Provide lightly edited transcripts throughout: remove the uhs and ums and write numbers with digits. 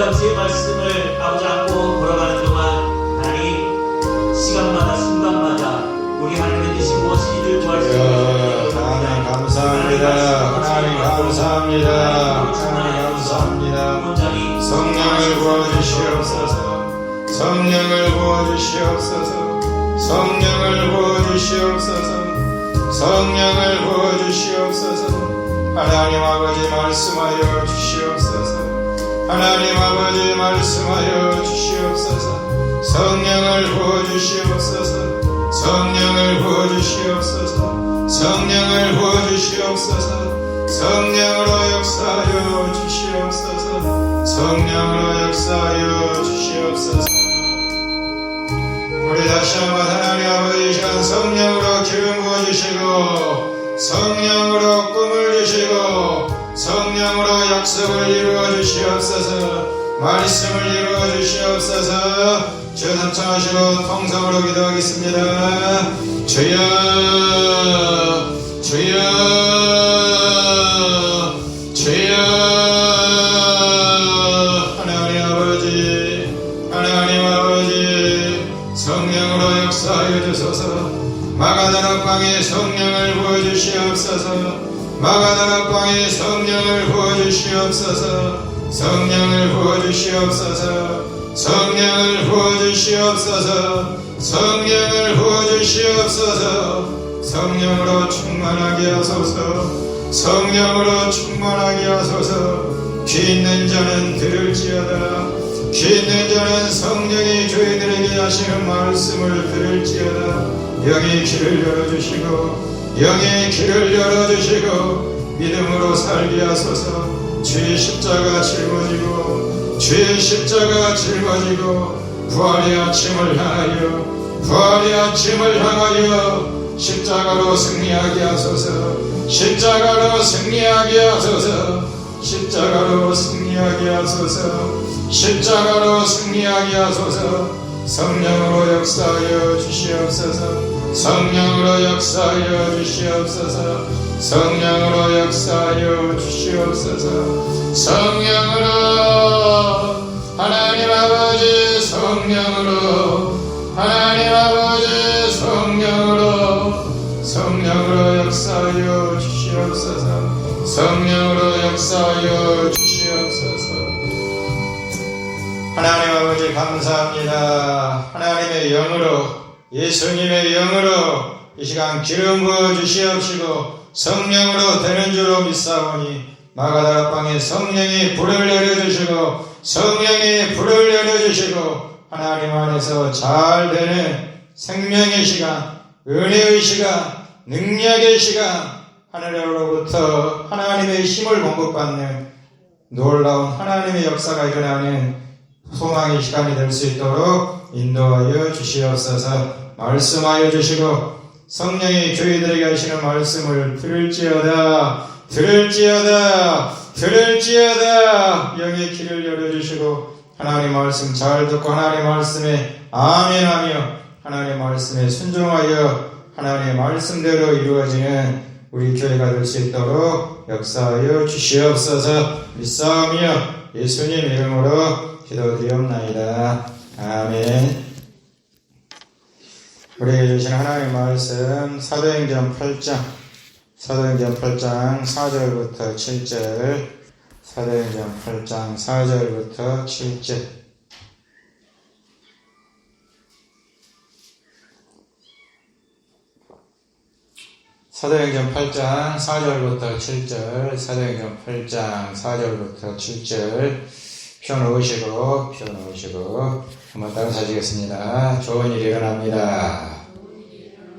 아버지의 말씀을 아버지 안고 걸어가는 동안 하나님 시간마다 순간마다 우리 하나님의 뜻이 무엇인지를 구할 수 있는 하나님 감사합니다. 하나님 감사합니다. 하나님 감사합니다. 성령을 부어주시옵소서. 성령을 부어주시옵소서. 성령을 부어주시옵소서. 성령을 부어주시옵소서. 하나님 아버지 말씀하여 주시옵소서. 하나님 아버지 말씀하여 주시옵소서. 성령을 부어주시옵소서. 성령을 부어주시옵소서. 성령을 부어주시옵소서. 성령으로 역사하여 주시옵소서. 성령으로 역사하여 주시옵소서. 우리 다시 한번 하나님 아버지 이 시간 성령으로 기름 부어주시고 성령으로 꿈을 주시고 성령으로 약속을 이루어 주시옵소서. 말씀을 이루어 주시옵소서. 주여 삼창하시고 통성으로 기도하겠습니다. 주여 주여 주여. 하나님 아버지 하나님 아버지 성령으로 역사하여 주소서. 마가다락방에 성령을 부어주시옵소서. 마가다락방에 성령을 부어주시옵소서. 성령을 부어주시옵소서. 성령을 부어주시옵소서. 성령을 부어주시옵소서. 성령으로 충만하게 하소서. 성령으로 충만하게 하소서. 귀 있는 자는 들을지어다. 귀 있는 자는 성령이 저희들에게 하시는 말씀을 들을지어다. 영의 귀를 열어주시고 영의 귀를 열어주시고 믿음으로 살게 하소서. 주의 십자가 짊어지고 주의 십자가 짊어지고 부활의 아침을 향하여 부활의 아침을 향하여 십자가로 승리하게 하소서. 십자가로 승리하게 하소서. 십자가로 승리하게 하소서. 십자가로 승리하게 하소서. 성령으로 역사하여 주시옵소서. 성령으로 역사하여 주시옵소서. 성령으로 역사하여 주시옵소서. 성령으로 하나님 아버지 성령으로 하나님 아버지 성령으로 성령으로 역사하여 주시옵소서. 성령으로 역사하여 주시옵소서. 하나님 아버지 감사합니다. 하나님의 영으로 예수님의 영으로 이 시간 기름 부어 주시옵시고 성령으로 되는 줄로 믿사오니 마가다락방에 성령이 불을 내려주시고 성령이 불을 내려주시고 하나님 안에서 잘 되는 생명의 시간, 은혜의 시간, 능력의 시간, 하늘로부터 하나님의 힘을 공급받는 놀라운 하나님의 역사가 일어나는 소망의 시간이 될 수 있도록 인도하여 주시옵소서. 말씀하여 주시고 성령이 저희들에게 하시는 말씀을 들을지어다 들을지어다 들을지어다. 영의 귀를 열어주시고 하나님 말씀 잘 듣고 하나님 말씀에 아멘하며 하나님 말씀에 순종하여 하나님의 말씀대로 이루어지는 우리 교회가 될 수 있도록 역사하여 주시옵소서. 믿사오며 예수님 이름으로 기도드리옵나이다. 아멘. 우리에게 주신 하나님의 말씀 사도행전 8장 4절부터 7절 사도행전 8장 4절부터 7절 사도행전 8장 4절부터 7절 사도행전 8장 4절부터 7절 펴놓으시고 한번 따라 사시겠습니다. 좋은 일이 일어납니다.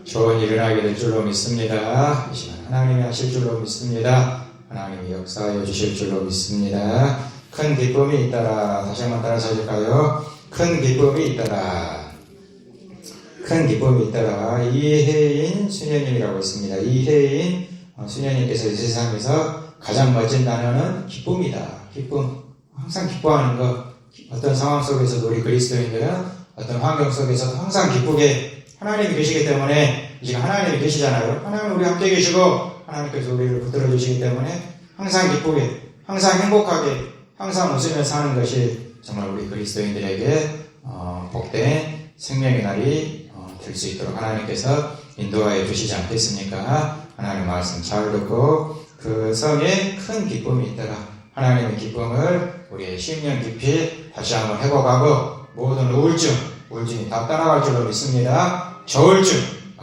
좋은 일이 일어나게 될 줄로 믿습니다. 이 시간 하나님이 하실 줄로 믿습니다. 하나님이 역사하여 주실 줄로 믿습니다. 큰 기쁨이 있더라. 다시 한번 따라 사실까요? 큰 기쁨이 있더라. 큰 기쁨이 있더라. 이혜인 수녀님이라고 있습니다. 이혜인 수녀님께서 이 세상에서 가장 멋진 단어는 기쁨이다. 기쁨. 항상 기뻐하는 것. 어떤 상황 속에서도 우리 그리스도인들은 어떤 환경 속에서도 항상 기쁘게 하나님이 계시기 때문에 지금 하나님이 계시잖아요. 하나님은 우리 함께 계시고 하나님께서 우리를 붙들어 주시기 때문에 항상 기쁘게, 항상 행복하게, 항상 웃으며 사는 것이 정말 우리 그리스도인들에게 복된 생명의 날이 될 수 있도록 하나님께서 인도하여 주시지 않겠습니까? 하나님의 말씀 잘 듣고 그 성에 큰 기쁨이 있다가 하나님의 기쁨을 우리의 심령 깊이 다시 한번 회복하고 모든 우울증이 다 떠나갈 줄로 믿습니다. 저울증,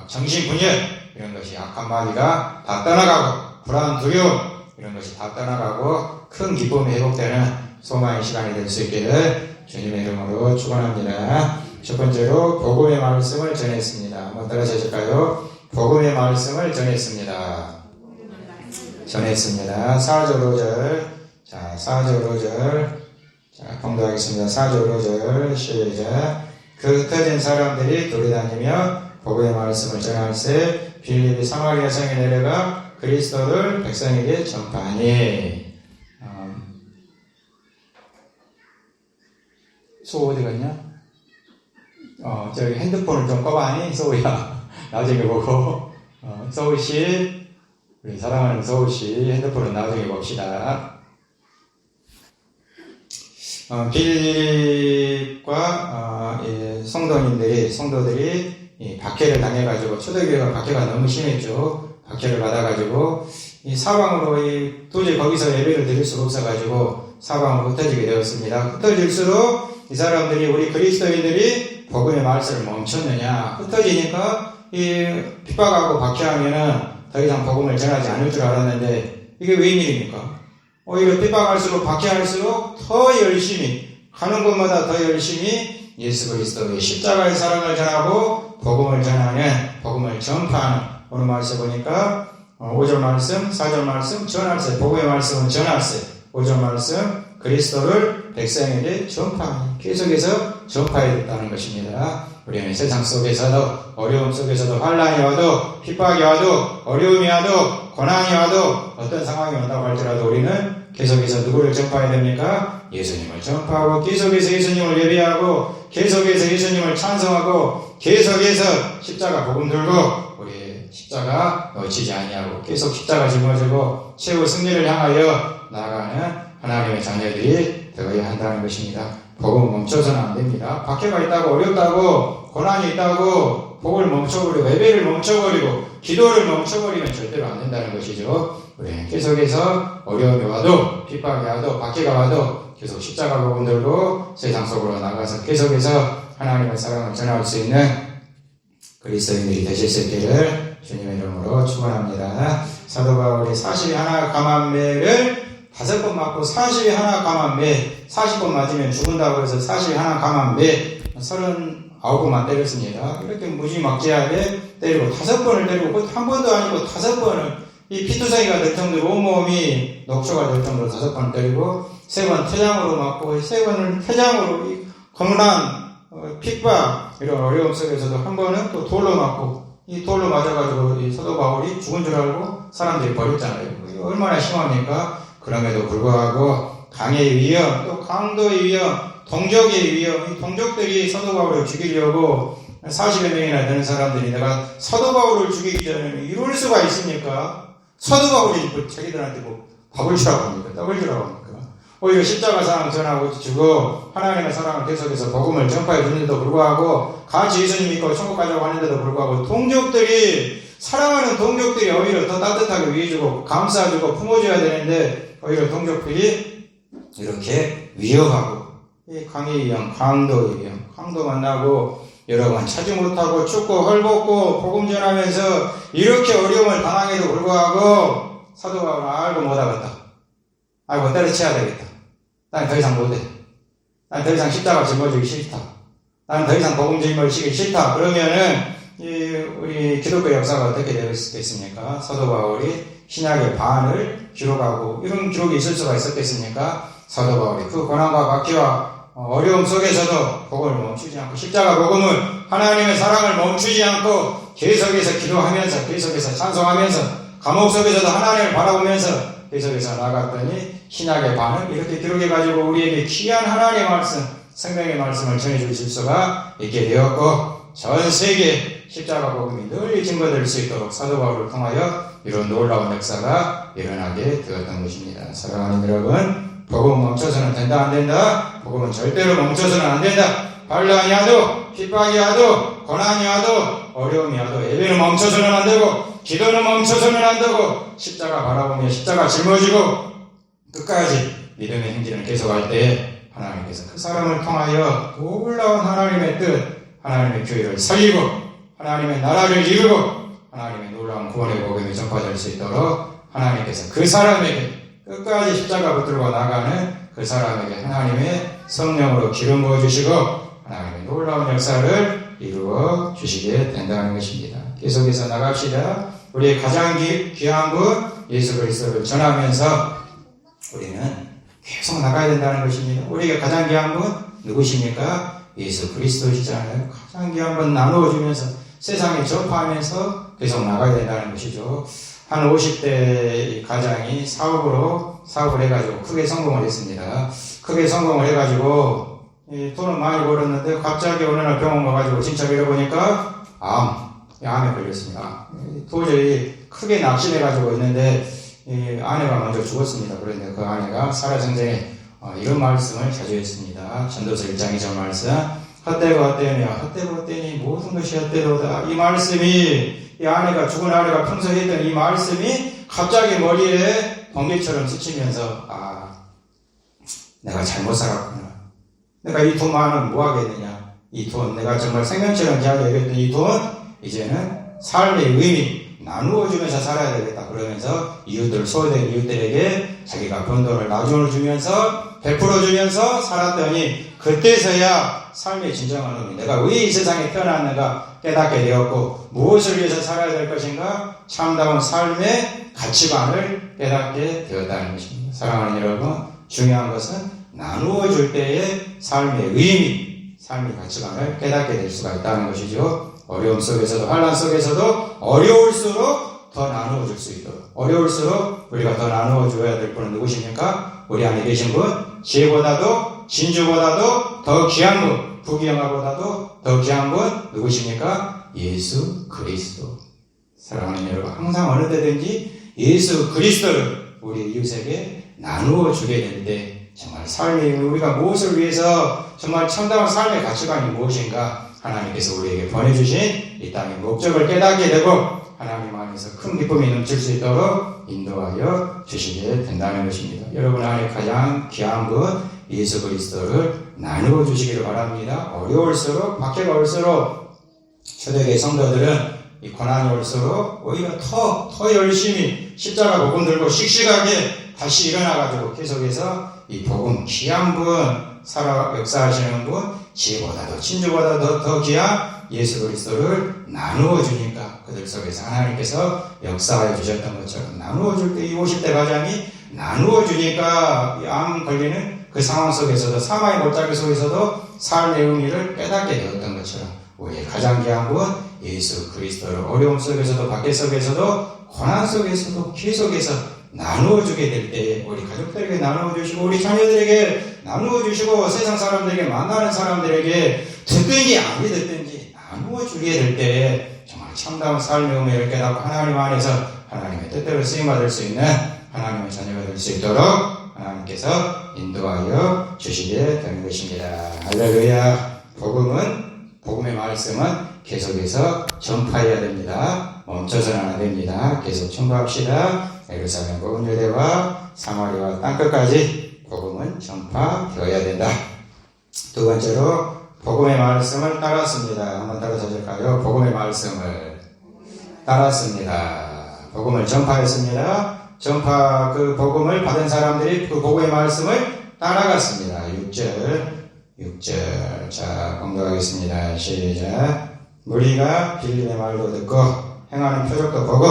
정신분열 이런 것이 악한 마귀가 다 떠나가고 불안, 두려움 이런 것이 다 떠나가고 큰 기쁨이 회복되는 소망의 시간이 될 수 있기를 주님의 이름으로 축원합니다. 첫 번째로 복음의 말씀을 전했습니다. 한번 따라서 해줄까요? 복음의 말씀을 전했습니다. 4절 5절. 자, 4절 5절. 자, 공부하겠습니다. 4절 5절. 시작. 그 흩어진 사람들이 돌아다니며 복음의 말씀을 전할세 빌립이 사마리아 성에 내려가 그리스도를 백성에게 전파하니. 소 어디 갔냐? 저기 핸드폰을 좀 꺼봐니, 소우야. 나중에 보고. 소우씨, 우리 사랑하는 소우씨, 핸드폰은 나중에 봅시다. 빌립과 성도들이 박해를 당해가지고, 초대교회가 박해가 너무 심했죠. 박해를 받아가지고, 이 사방으로 도저히 거기서 예배를 드릴 수가 없어가지고, 사방으로 흩어지게 되었습니다. 흩어질수록 이 사람들이, 우리 그리스도인들이 복음의 말씀을 멈췄느냐. 흩어지니까 이 핍박하고 박해하면은 더 이상 복음을 전하지 않을 줄 알았는데 이게 웬일입니까? 오히려 핍박할수록 박해할수록 더 열심히 가는 곳마다 더 열심히 예수 그리스도의 십자가의 사랑을 전하고 복음을 전파하는 오늘 말씀 보니까 5절 말씀, 4절 말씀 전할세, 복음의 말씀은 전할세, 5절 말씀 그리스도를 백성에게 전파하는, 계속해서 전파해야 된다는 것입니다. 우리는 세상 속에서도, 어려움 속에서도, 환란이 와도, 핍박이 와도, 어려움이 와도, 고난이 와도, 어떤 상황이 온다고 할지라도 우리는 계속해서 누구를 전파해야 됩니까? 예수님을 전파하고, 계속해서 예수님을 예배하고, 계속해서 예수님을 찬송하고, 계속해서 십자가 복음 들고, 우리 십자가 놓치지 아니하고, 계속 십자가 짊어지고, 최후 승리를 향하여 나아가는 하나님의 자녀들이 되어야 한다는 것입니다. 복음 멈춰서는 안 됩니다. 박해가 있다고, 어렵다고, 고난이 있다고 복을 멈춰버리고 예배를 멈춰버리고 기도를 멈춰버리면 절대로 안 된다는 것이죠. 우리는 계속해서 어려움이 와도 핍박이 와도 박해가 와도 계속 십자가 복음 들고 세상 속으로 나가서 계속해서 하나님의 사랑을 전할 수 있는 그리스도인들이 되실 수 있기를 주님의 이름으로 축원합니다. 사도 바울이 40이 하나 감한매를 5번 맞고 40이 하나 감한매, 40번 맞으면 죽은다고 해서 40이 하나 감한매 39번만 때렸습니다. 이렇게 무지막지하게 때리고 5번을 때리고 한 번도 아니고 5번을 이 피투성이가 될 정도로 온몸이 녹초가 될 정도로 5번을 때리고 3번 태장으로 맞고 3번을 태장으로 이 겁난 핍박 이런 어려움 속에서도 한 번은 또 돌로 맞고 이 돌로 맞아가지고 이 사도 바울이 죽은 줄 알고 사람들이 버렸잖아요. 얼마나 심합니까? 그럼에도 불구하고 강의 위험, 또 강도의 위험, 동족의 위험, 이 동족들이 사도 바울을 죽이려고 40여 명이나 되는 사람들이 내가 사도 바울을 죽이기 전에 이럴 수가 있습니까? 사도 바울이 자기들한테 밥을 주라고 합니까? 떡을 주라고 합니까? 오히려 십자가 사랑 전하고 주고 하나님의 사랑을 계속해서 복음을 전파해 주는데도 불구하고 같이 예수님 믿고 천국 가자고 하는데도 불구하고 동족들이 사랑하는 동족들이 오히려 더 따뜻하게 위해주고 감싸주고 품어줘야 되는데 오히려 동족들이 이렇게 위협하고 이 강의 위험, 강도의 위험, 강도 만나고 여러분 찾지 못하고 춥고 헐벗고 복음 전하면서 이렇게 어려움을 당하게도 불구하고 사도 바울은 알고 못하겠다. 알고 때려쳐야 되겠다. 난 더 이상 못해. 난 더 이상 십자가 짊어지기 싫다. 난 더 이상 복음 짊어지기 싫다. 그러면은 우리 기독교 역사가 어떻게 되었겠습니까? 사도 바울이 신약의 반을 기록하고 이런 기록이 있을 수가 있었겠습니까? 사도 바울이 그 고난과 박해와 어려움 속에서도 복음을 멈추지 않고 십자가 복음을 하나님의 사랑을 멈추지 않고 계속해서 기도하면서 계속해서 찬송하면서 감옥 속에서도 하나님을 바라보면서 계속해서 나갔더니 신약의 반을 이렇게 기록해가지고 우리에게 귀한 하나님의 말씀, 생명의 말씀을 전해주실 수가 있게 되었고 전 세계 십자가 복음이 널리 증거될 수 있도록 사도 바울을 통하여 이런 놀라운 역사가 일어나게 되었던 것입니다. 사랑하는 여러분, 복음 멈춰서는 된다 안 된다? 복음은 절대로 멈춰서는 안 된다. 반란이 와도 핍박이 와도 고난이 와도 어려움이 와도 예배는 멈춰서는 안 되고 기도는 멈춰서는 안 되고 십자가 바라보며 십자가 짊어지고 끝까지 믿음의 행진을 계속할 때 하나님께서 그 사람을 통하여 놀라운 하나님의 뜻, 하나님의 교회를 살리고 하나님의 나라를 이루고 하나님의 놀라운 구원의 복음이 전파될 수 있도록 하나님께서 그 사람에게 끝까지 십자가 붙들고 나가는 그 사람에게 하나님의 성령으로 기름 부어주시고 하나님의 놀라운 역사를 이루어 주시게 된다는 것입니다. 계속해서 나갑시다. 우리의 가장 귀한 분 예수 그리스도를 전하면서 우리는 계속 나가야 된다는 것입니다. 우리에게 가장 귀한 분 누구십니까? 예수 그리스도시잖아요. 가장 귀한 분 나누어주면서 세상에 전파하면서 계속 나가야 된다는 것이죠. 한 50대 가장이 사업을 해가지고 크게 성공을 했습니다. 크게 성공을 해가지고 돈은 많이 벌었는데 갑자기 어느 날 병원 가가지고 진찰을 해보니까 암에 걸렸습니다. 도저히 크게 낙심해가지고 있는데 아내가 먼저 죽었습니다. 그런데 그 아내가 살아생전에 이런 말씀을 자주 했습니다. 전도서 1장 2절 말씀. 헛되고 헛되며 헛되고 헛되니 모든 것이 헛되도다. 이 말씀이 이 아내가 죽은 아내가 평소에 했던 이 말씀이 갑자기 머리에 번개처럼 스치면서 내가 잘못 살았구나. 내가 이 돈 많으면 뭐 하겠느냐. 이 돈 내가 정말 생명처럼 귀하게 여겼던 이 돈 이제는 삶의 의미 나누어주면서 살아야 되겠다. 그러면서 이웃들 소외된 이웃들에게 자기가 번 돈을 나중을 주면서 베풀어주면서 살았더니 그때서야 삶의 진정한 의미 내가 왜 이 세상에 태어났는가 깨닫게 되었고 무엇을 위해서 살아야 될 것인가 참다운 삶의 가치관을 깨닫게 되었다는 것입니다. 사랑하는 여러분 중요한 것은 나누어 줄 때의 삶의 의미 삶의 가치관을 깨닫게 될 수가 있다는 것이죠. 어려움 속에서도 환난 속에서도 어려울수록 더 나누어 줄 수 있도록 어려울수록 우리가 더 나누어 줘야 될 분은 누구십니까? 우리 안에 계신 분 지혜보다도 진주보다도 더 귀한 분 부귀영화보다도 더 귀한 분 누구십니까? 예수 그리스도. 사랑하는 여러분 항상 어느 때든지 예수 그리스도를 우리 이웃에게 나누어 주게 될 때 정말 삶이 우리가 무엇을 위해서 정말 참다운 삶의 가치관이 무엇인가 하나님께서 우리에게 보내주신 이 땅의 목적을 깨닫게 되고 하나님 안에서 큰 기쁨이 넘칠 수 있도록 인도하여 주시게 된다는 것입니다. 여러분 안에 가장 귀한 분 예수 그리스도를 나누어 주시기를 바랍니다. 어려울수록 박해가 올수록 초대교회 성도들은 이 고난이 올수록 오히려 더 열심히 십자가 복음 들고 씩씩하게 다시 일어나가지고 계속해서 이 복음 귀한 분 역사하시는 분 지혜보다도 진주보다도 더 귀한 예수 그리스도를 나누어 주니까 그들 속에서 하나님께서 역사하여 주셨던 것처럼 나누어 줄 때 이 50대 가장이 나누어 주니까 암 걸리는 그 상황 속에서도 사망의 골짜기 속에서도 삶의 의미를 깨닫게 되었던 것처럼 우리의 가장 귀한 분 예수 그리스도를 어려움 속에서도 박해 속에서도 고난 속에서도 계속해서 나누어 주게 될 때 우리 가족들에게 나누어 주시고 우리 자녀들에게 나누어 주시고 세상 사람들에게 만나는 사람들에게 듣든지 안 듣든지 나누어 주게 될 때 정말 참다운 삶의 의미를 깨닫고 하나님 안에서 하나님의 뜻대로 쓰임받을 수 있는 하나님의 자녀가 될 수 있도록 하나님께서 인도하여 주시게 되는 것입니다. 할렐루야. 복음의 말씀은 계속해서 전파해야 됩니다. 멈춰서는 안 됩니다. 계속 전파합시다. 예루살렘 복음 유대와 사마리아 땅끝까지 복음은 전파되어야 된다. 두 번째로 복음의 말씀을 따랐습니다. 한번 따라서 줄까요? 복음의 말씀을 따랐습니다. 복음을 전파했습니다. 그 복음을 받은 사람들이 그 복음의 말씀을 따라갔습니다. 6절 자 공독하겠습니다. 시작. 무리가 빌림의 말도 듣고 행하는 표적도 보고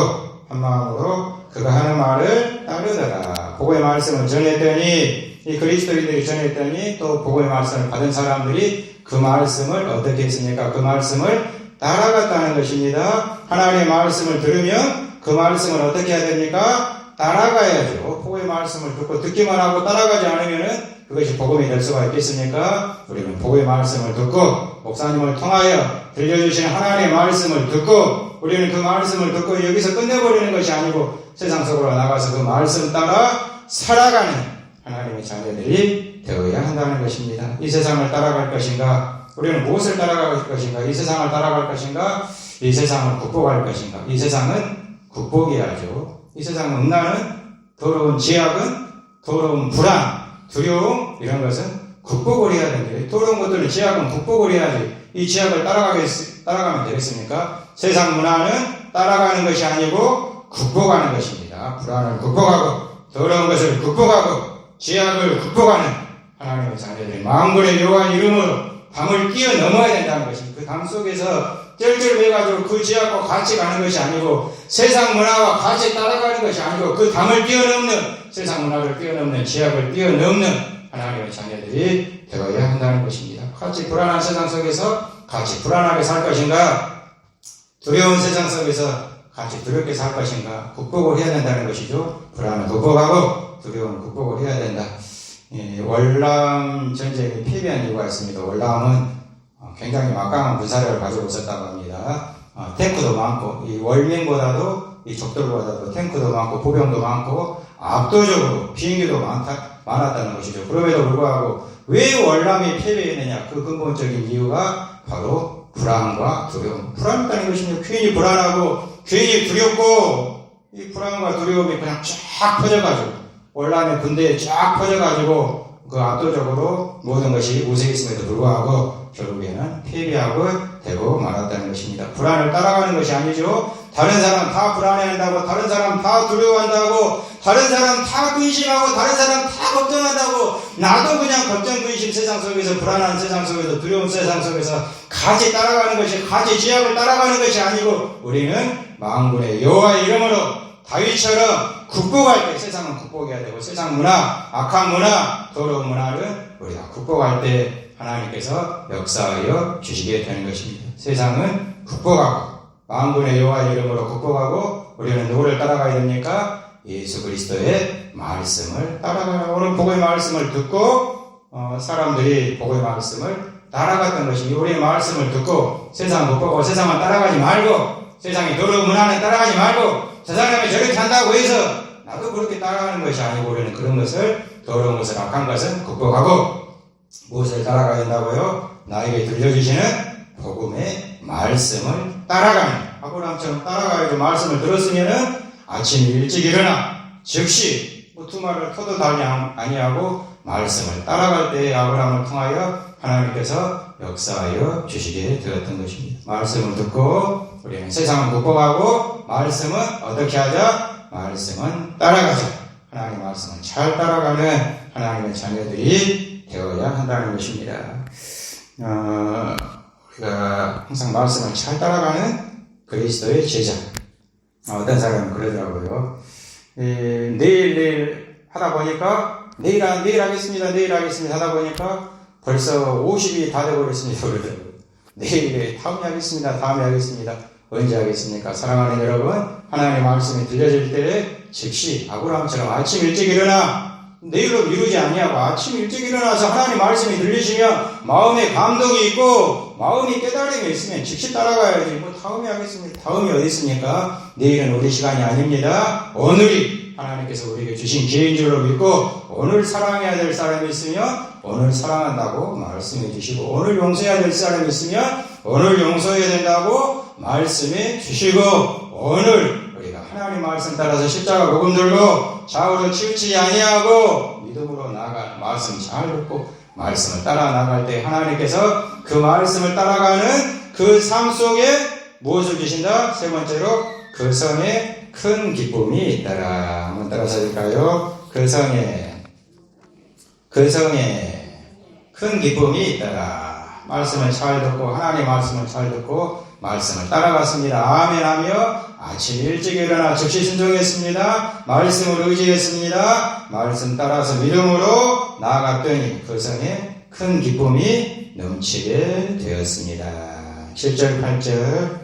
한 마음으로 그가 하는 말을 따르더라. 복음의 말씀을 전했더니 이 그리스도인들이 전했더니 또 복음의 말씀을 받은 사람들이 그 말씀을 어떻게 했습니까? 그 말씀을 따라갔다는 것입니다. 하나님의 말씀을 들으면 그 말씀을 어떻게 해야 됩니까? 따라가야죠. 복음의 말씀을 듣고 듣기만 하고 따라가지 않으면 그것이 복음이 될 수가 있겠습니까? 우리는 복음의 말씀을 듣고 목사님을 통하여 들려주신 하나님의 말씀을 듣고 우리는 그 말씀을 듣고 여기서 끝내버리는 것이 아니고 세상 속으로 나가서 그 말씀 따라 살아가는 하나님의 자녀들이 되어야 한다는 것입니다. 이 세상을 따라갈 것인가? 우리는 무엇을 따라갈 것인가? 이 세상을 따라갈 것인가? 이 세상을 극복할 것인가? 이 세상은 극복해야죠. 이 세상 음란은, 더러운 지약은, 더러운 불안, 두려움, 이런 것은 극복을 해야 됩니다. 더러운 것들은 지약은 극복을 해야지. 이 지약을 따라가면 되겠습니까? 세상 문화는 따라가는 것이 아니고 극복하는 것입니다. 불안을 극복하고, 더러운 것을 극복하고, 지약을 극복하는 하나님의 자녀들이 만군의 여호와 이름으로 담을 뛰어넘어야 된다는 것입니다. 그 담 속에서 쩔쩔매가지고 그 지약과 같이 가는 것이 아니고, 세상 문화와 같이 따라가는 것이 아니고, 그 담을 뛰어넘는, 세상 문화를 뛰어넘는, 지약을 뛰어넘는 하나님의 자녀들이 되어야 한다는 것입니다. 같이 불안한 세상 속에서 같이 불안하게 살 것인가? 두려운 세상 속에서 같이 두렵게 살 것인가? 극복을 해야 된다는 것이죠. 불안을 극복하고 두려움을 극복을 해야 된다. 월남 전쟁이 패배한 이유가 있습니다. 월남은 굉장히 막강한 군사력을 가지고 있었다고 합니다. 탱크도 많고, 이 월민보다도, 이 적들보다도 탱크도 많고, 보병도 많고, 압도적으로 비행기도 많았다는 것이죠. 그럼에도 불구하고 왜 월남이 패배했느냐? 그 근본적인 이유가 바로 불안과 두려움. 불안했다는 것입니다. 괜히 불안하고, 괜히 두렵고, 이 불안과 두려움이 그냥 쫙 퍼져가지고, 월남의 군대에 쫙 퍼져가지고, 그 압도적으로 모든 것이 우세했음에도 불구하고, 결국에는 패배하고 되고 말았다는 것입니다. 불안을 따라가는 것이 아니죠. 다른 사람 다 불안해한다고, 다른 사람 다 두려워한다고, 다른 사람 다 근심하고, 다른 사람 다 걱정한다고, 나도 그냥 걱정, 근심 세상 속에서, 불안한 세상 속에서, 두려운 세상 속에서 같이 따라가는 것이, 같이 지약을 따라가는 것이 아니고, 우리는 만군의 여호와의 이름으로 다윗처럼 극복할 때, 세상은 극복해야 되고, 세상 문화, 악한 문화, 더러운 문화를 우리가 극복할 때 하나님께서 역사하여 주시게 되는 것입니다. 세상은 극복하고, 만군의 여호와의 이름으로 극복하고, 우리는 누구를 따라가야 됩니까? 예수 그리스도의 말씀을 따라가라. 오늘 복음의 말씀을 듣고 사람들이 복음의 말씀을 따라갔던 것입니다. 우리의 말씀을 듣고 세상 못 보고 세상을 따라가지 말고, 세상의 더러운 문화는 따라가지 말고, 저 사람이 저렇게 한다고 해서 나도 그렇게 따라가는 것이 아니고, 우리는 그런 것을, 더러운 것을, 악한 것은 극복하고, 무엇을 따라가야 된다고요? 나에게 들려주시는 복음의 말씀을 따라가는, 아브라함처럼 따라가야죠. 말씀을 들었으면은 아침 일찍 일어나 즉시 두말을 터도 달리 아니하고 말씀을 따라갈 때 아브라함을 통하여 하나님께서 역사하여 주시게 되었던 것입니다. 말씀을 듣고 우리는 세상을 극복하고, 말씀은 어떻게 하자? 말씀은 따라가자. 하나님의 말씀을 잘 따라가는 하나님의 자녀들이 되어야 한다는 것입니다. 우리가 항상 말씀을 잘 따라가는 그리스도의 제자. 어떤 사람은 그러더라고요. 내일 하다 보니까, 내일 하겠습니다 하다 보니까 벌써 50이 다 되어버렸습니다. 그러더라고요. 내일 다음에 하겠습니다. 언제 하겠습니까? 사랑하는 여러분, 하나님의 말씀이 들려질 때 즉시 아브라함처럼 아침 일찍 일어나, 내일로 미루지 아니하고 아침 일찍 일어나서 하나님 말씀이 들리시면 마음에 감동이 있고 마음이 깨달음이 있으면 즉시 따라가야지. 다음에 하겠습니다. 다음이 어디 있습니까? 내일은 우리 시간이 아닙니다. 오늘이 하나님께서 우리에게 주신 기회인 줄로 믿고, 오늘 사랑해야 될 사람이 있으면 오늘 사랑한다고 말씀해 주시고, 오늘 용서해야 될 사람이 있으면 오늘 용서해야 된다고 말씀해 주시고, 오늘 우리가 하나님 말씀 따라서 십자가 복음 들고 좌우로 치우치지 아니하고 믿음으로 나아가 말씀 잘 듣고 말씀을 따라 나갈 때 하나님께서 그 말씀을 따라가는 그 삶 속에 무엇을 주신다? 세 번째로, 그 성에 큰 기쁨이 있더라. 한번 따라서 해볼까요? 그 성에 큰 기쁨이 있더라. 말씀을 잘 듣고, 하나님 말씀을 잘 듣고 말씀을 따라갔습니다. 아멘 하며 아침 일찍 일어나 즉시 순종했습니다. 말씀을 의지했습니다. 말씀 따라서 믿음으로 나아갔더니 그 성에 큰 기쁨이 넘치게 되었습니다. 7절 8절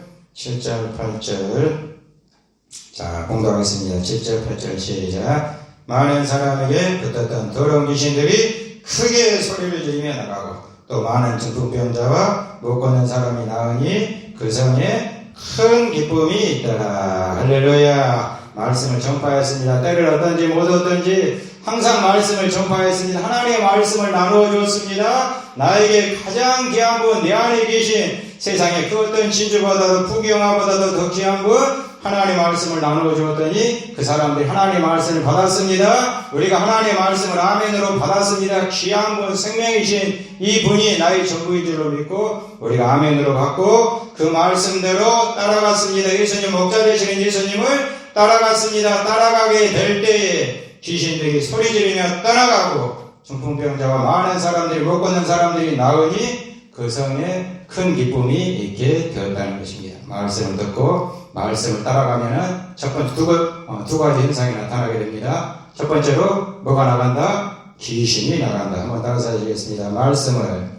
자, 공부하겠습니다. 7절 8절 시작. 많은 사람에게 붙었던 더러운 귀신들이 크게 소리를 지르며 나가고, 또 많은 중풍병자와 못 걷는 사람이 나으니 그 성에 큰 기쁨이 있더라. 할렐루야. 말씀을 전파했습니다. 때를 어떤지 못 어떤지 항상 말씀을 전파했습니다. 하나님의 말씀을 나누어 주었습니다. 나에게 가장 귀한 분, 내 안에 계신 세상에 그 어떤 진주보다도 부귀영화보다도 더 귀한 분, 하나님의 말씀을 나누어 주었더니 그 사람들이 하나님의 말씀을 받았습니다. 우리가 하나님의 말씀을 아멘으로 받았습니다. 귀한 분, 생명이신 이 분이 나의 전부인 줄로 믿고 우리가 아멘으로 받고 그 말씀대로 따라갔습니다. 예수님, 목자 되시는 예수님을 따라갔습니다. 따라가게 될 때에 귀신들이 소리 지르며 떠나가고 중풍병자와 많은 사람들이, 못 걷는 사람들이 나으니 그 성에 큰 기쁨이 있게 되었다는 것입니다. 말씀을 듣고 말씀을 따라가면은 첫 번째 두 가지 현상이 나타나게 됩니다. 첫 번째로 뭐가 나간다? 귀신이 나간다. 한번 따라서 하시겠습니다. 말씀을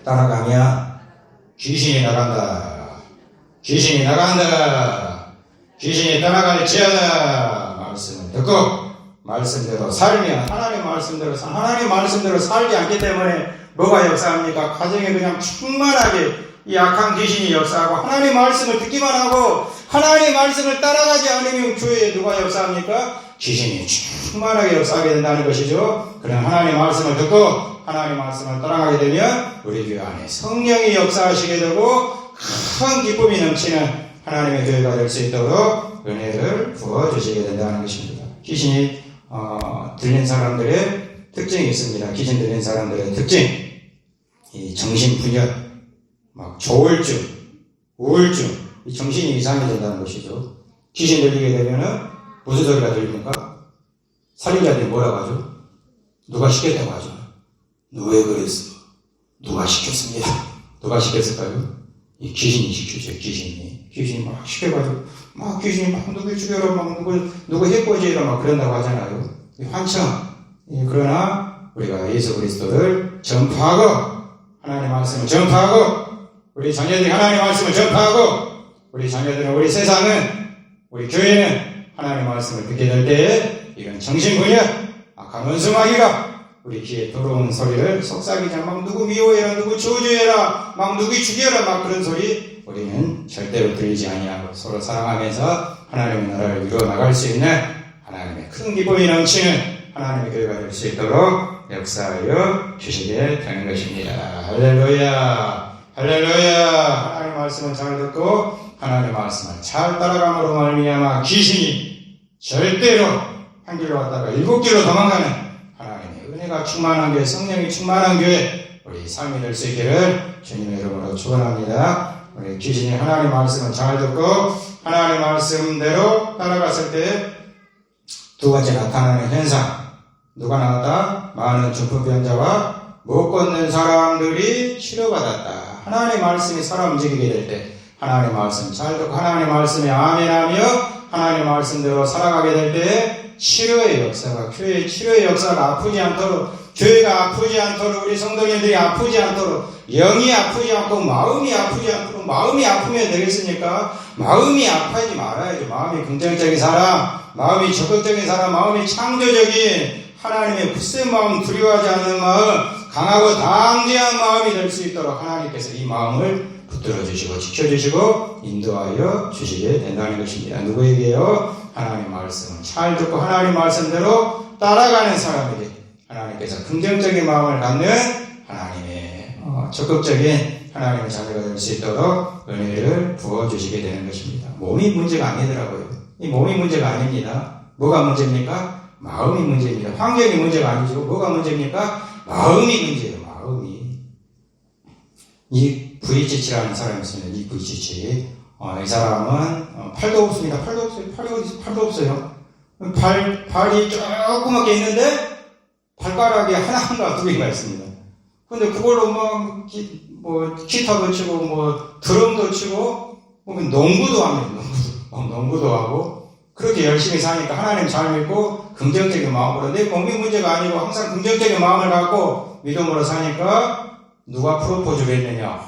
따라가면 귀신이 나간다. 귀신이 나간다. 귀신이 떠나갈지어다. 말씀을 듣고 말씀대로 살면 하나님 말씀대로 살지 않기 때문에 뭐가 역사합니까? 가정에 그냥 충만하게 이 악한 귀신이 역사하고 하나님 말씀을 듣기만 하고 하나님 말씀을 따라가지 않으면 교회에 누가 역사합니까? 귀신이 충만하게 역사하게 된다는 것이죠. 그런 하나님 말씀을 듣고 하나님 말씀을 따라가게 되면 우리 교회 안에 성령이 역사하시게 되고 큰 기쁨이 넘치는 하나님의 교회가 될 수 있도록 은혜를 부어주시게 된다는 것입니다. 귀신이 들린 사람들의 특징이 있습니다. 귀신 들린 사람들의 특징, 이 정신분열, 막 조울증, 우울증, 이 정신이 이상해진다는 것이죠. 귀신 들리게 되면은 무슨 소리가 들립니까? 살인자들이 뭐라고 하죠? 누가 시켰다고 하죠? 너 왜 그랬어? 누가 시켰습니다. 누가 시켰을까요? 이 귀신이 시켰죠. 귀신이 막 시켜가지고 막 귀신이 막 누구 죽여라, 막 누구 해코지해라 막 그런다고 하잖아요. 환청. 그러나 우리가 예수 그리스도를 전파하고 하나님의 말씀을 전파하고 우리 자녀들이 하나님의 말씀을 전파하고 우리 자녀들은, 우리 세상은, 우리 교회는 하나님의 말씀을 듣게 될 때에 이런 정신분열, 악한 원수마귀가 우리 귀에 들어오는 소리를 속삭이자 막 누구 미워해라, 누구 저주해라, 막 누구 죽여라, 막 그런 소리 우리는 절대로 들리지 아니하고 서로 사랑하면서 하나님의 나라를 이루어 나갈 수 있는 하나님의 큰 기쁨이 넘치는 하나님의 교회가 될 수 있도록 역사하여 주시게 되는 것입니다. 할렐루야, 할렐루야. 하나님의 말씀을 잘 듣고 하나님의 말씀을 잘 따라감으로 말미암아 귀신이 절대로 한 길로 왔다가 7길로 도망가는 하나님의 은혜가 충만한 교회, 성령이 충만한 교회 우리 삶이 될 수 있기를 주님의 이름으로 축원합니다. 우리 귀신이 하나님의 말씀을 잘 듣고 하나님의 말씀대로 따라갔을 때 두 번째 나타나는 현상, 누가 나왔다? 많은 중풍병자와 못 걷는 사람들이 치료받았다. 하나님의 말씀이 사람 움직이게 될 때 하나님의 말씀 잘 듣고 하나님의 말씀에 아멘하며 하나님의 말씀대로 살아가게 될 때 치료의 역사가, 교회의 치료의 역사가 아프지 않도록, 교회가 아프지 않도록, 우리 성도님들이 아프지 않도록, 영이 아프지 않고 마음이 아프지 않도록, 마음이 아프면 되겠습니까? 마음이 아파하지 말아야죠. 마음이 긍정적인 사람, 마음이 적극적인 사람, 마음이 창조적인 하나님의 굳센 마음, 두려워하지 않는 마음, 강하고 당대한 마음이 될 수 있도록 하나님께서 이 마음을 붙들어 주시고 지켜주시고 인도하여 주시게 된다는 것입니다. 누구에게요? 하나님 말씀을 잘 듣고 하나님 말씀대로 따라가는 사람에게 하나님께서 긍정적인 마음을 갖는 하나님의 적극적인 하나님의 자녀가 될 수 있도록 은혜를 부어주시게 되는 것입니다. 몸이 문제가 아니더라고요. 이 몸이 문제가 아닙니다. 뭐가 문제입니까? 마음이 문제입니다. 환경이 문제가 아니죠. 뭐가 문제입니까? 마음이 문제예요. 마음이. 이 VC치라는 사람이 있습니다. 이 VC치. 이 사람은 팔도 없습니다. 팔도 없어요. 발이 조그맣게 있는데 발가락이 하나인가 두 개가 있습니다. 근데 그걸로 기타도 치고 드럼도 치고 농구도 합니다. 농구도 하고 그렇게 열심히 사니까 하나님 잘 믿고 긍정적인 마음으로, 내 몸이 문제가 아니고 항상 긍정적인 마음을 갖고 믿음으로 사니까 누가 프로포즈를 했느냐?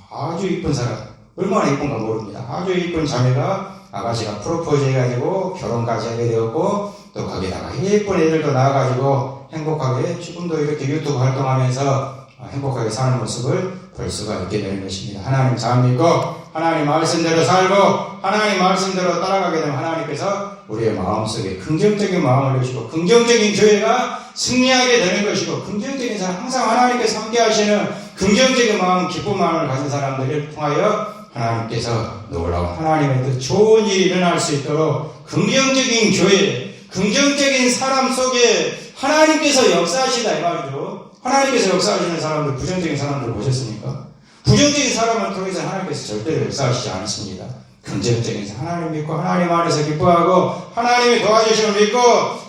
아주 이쁜 사람, 얼마나 이쁜가 모릅니다. 아주 이쁜 자매가, 아가씨가 프로포즈 해가지고 결혼까지 하게 되었고 또 거기다가 예쁜 애들도 낳아가지고 행복하게 지금도 이렇게 유튜브 활동하면서 행복하게 사는 모습을 볼 수가 있게 되는 것입니다. 하나님 잘 믿고 하나님 말씀대로 살고 하나님 말씀대로 따라가게 되면 하나님께서 우리의 마음속에 긍정적인 마음을 주시고 긍정적인 교회가 승리하게 되는 것이고 긍정적인 사람, 항상 하나님께서 함께하시는 긍정적인 마음, 기쁜 마음을 가진 사람들을 통하여 하나님께서 놀라운 하나님의 뜻, 좋은 일이 일어날 수 있도록 긍정적인 교회, 긍정적인 사람 속에 하나님께서 역사하시다 이 말이죠. 하나님께서 역사하시는 사람들, 부정적인 사람들 보셨습니까? 부정적인 사람을 통해서 하나님께서 절대로 역사하시지 않습니다. 긍정적인 하나님 믿고 하나님 안에서 기뻐하고 하나님이 도와주심을 믿고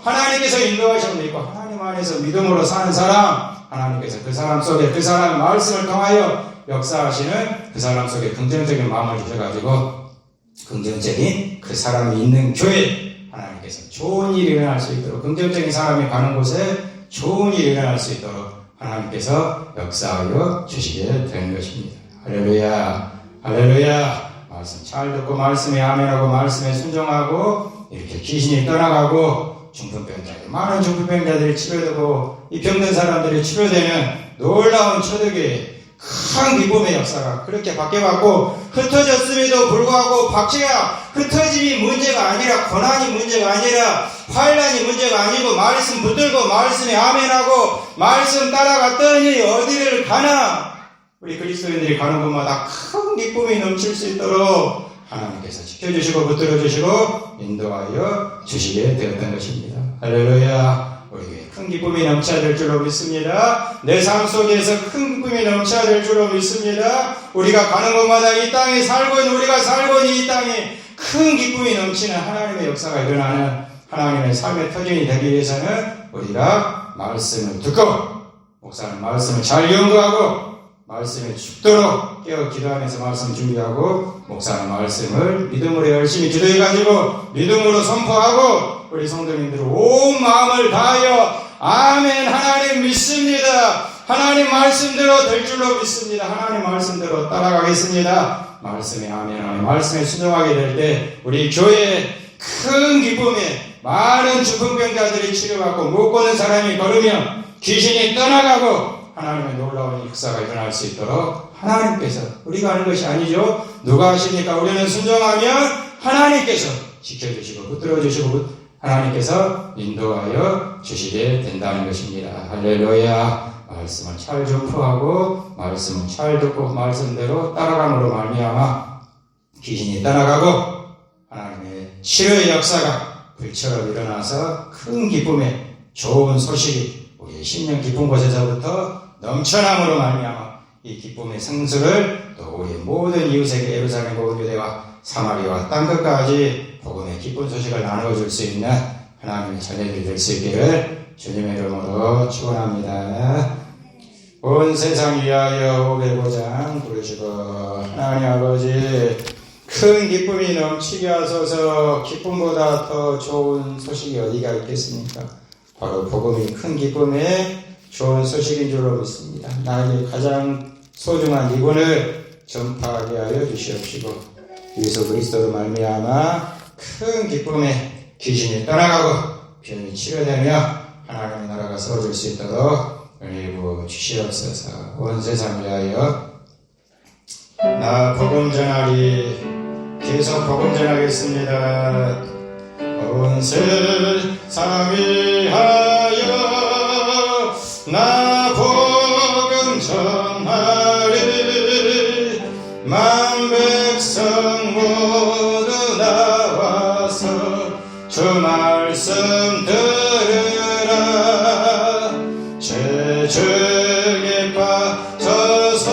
하나님께서 인도하심을 믿고 하나님 안에서 믿음으로 사는 사람, 하나님께서 그 사람 속에 그 사람의 말씀을 통하여 역사하시는 그 사람 속에 긍정적인 마음을 주셔가지고 긍정적인 그 사람이 있는 교회, 하나님께서 좋은 일이 일어날 수 있도록 긍정적인 사람이 가는 곳에 좋은 일이 일어날 수 있도록 하나님께서 역사하여 주시게 되는 것입니다. 할렐루야, 할렐루야. 말씀 잘 듣고 말씀에 아멘하고 말씀에 순종하고 이렇게 귀신이 떠나가고 중풍병자들, 많은 중풍병자들이 치료되고 이 병든 사람들이 치료되는 놀라운 초대교회 큰 기쁨의 역사가 그렇게 바뀌어갖고 흩어졌음에도 불구하고 박제가 흩어짐이 문제가 아니라 고난이 문제가 아니라 환난이 문제가 아니고 말씀 붙들고 말씀에 아멘하고 말씀 따라갔더니 어디를 가나 우리 그리스도인들이 가는 곳마다 큰 기쁨이 넘칠 수 있도록 하나님께서 지켜주시고 붙들어주시고 인도하여 주시게 되었던 것입니다. 할렐루야. 우리에게 큰 기쁨이 넘쳐야 될 줄로 믿습니다. 내 삶 속에서 큰 기쁨이 넘쳐야 될 줄로 믿습니다. 우리가 가는 곳마다 이 땅에 살고 있는 우리가 살고 있는 이 땅에 큰 기쁨이 넘치는 하나님의 역사가 일어나는 하나님의 삶의 터전이 되기 위해서는 우리가 말씀을 듣고 목사는 말씀을 잘 연구하고 말씀에 죽도록 깨어 기도하면서 말씀 준비하고 목사는 말씀을 믿음으로 열심히 기도해가지고 믿음으로 선포하고 우리 성도님들 온 마음을 다하여 아멘 하나님 믿습니다. 하나님 말씀대로 될 줄로 믿습니다. 하나님 말씀대로 따라가겠습니다. 말씀에 아멘 하나님 말씀에 순종하게 될 때 우리 교회에 큰 기쁨에 많은 중풍병자들이 치료받고 못 걷는 사람이 걸으면 귀신이 떠나가고 하나님의 놀라운 역사가 일어날 수 있도록 하나님께서 우리가 하는 것이 아니죠. 누가 하십니까? 우리는 순종하면 하나님께서 지켜주시고 붙들어주시고 하나님께서 인도하여 주시게 된다는 것입니다. 할렐루야. 말씀을 잘 전포하고 말씀을 잘 듣고 말씀대로 따라감으로 말미암아 귀신이 떠나가고 하나님의 치료의 역사가 불처럼 일어나서 큰 기쁨의 좋은 소식이 우리의 심령 깊은 곳에서부터 넘쳐남으로 말미암아 이 기쁨의 성수를 또 우리 모든 이웃에게 예루살렘 온 유대와 사마리아와 땅끝까지 복음의 기쁜 소식을 나누어줄 수 있는 하나님의 자녀들이 될 수 있기를 주님의 이름으로 축원합니다. 온 세상 위하여 오배고장 부르시고 하나님 아버지 큰 기쁨이 넘치게 하소서. 기쁨보다 더 좋은 소식이 어디가 있겠습니까? 바로 복음이 큰 기쁨의 좋은 소식인 줄로 믿습니다. 나에게 가장 소중한 이분을 전파하게 하여 주시옵시고 예수 그리스도로 말미암아 큰 기쁨에 귀신이 떠나가고 병이 치료되며 하나님의 나라가 세워질 수 있도록 은혜 부어 주시옵소서. 온 세상 위하여 나 복음 전하리 계속 복음 전하겠습니다. 온 세상 위하여 나 복음 전하리 만 백성 모두 나와서 주 말씀 들으라. 죄책에 빠져서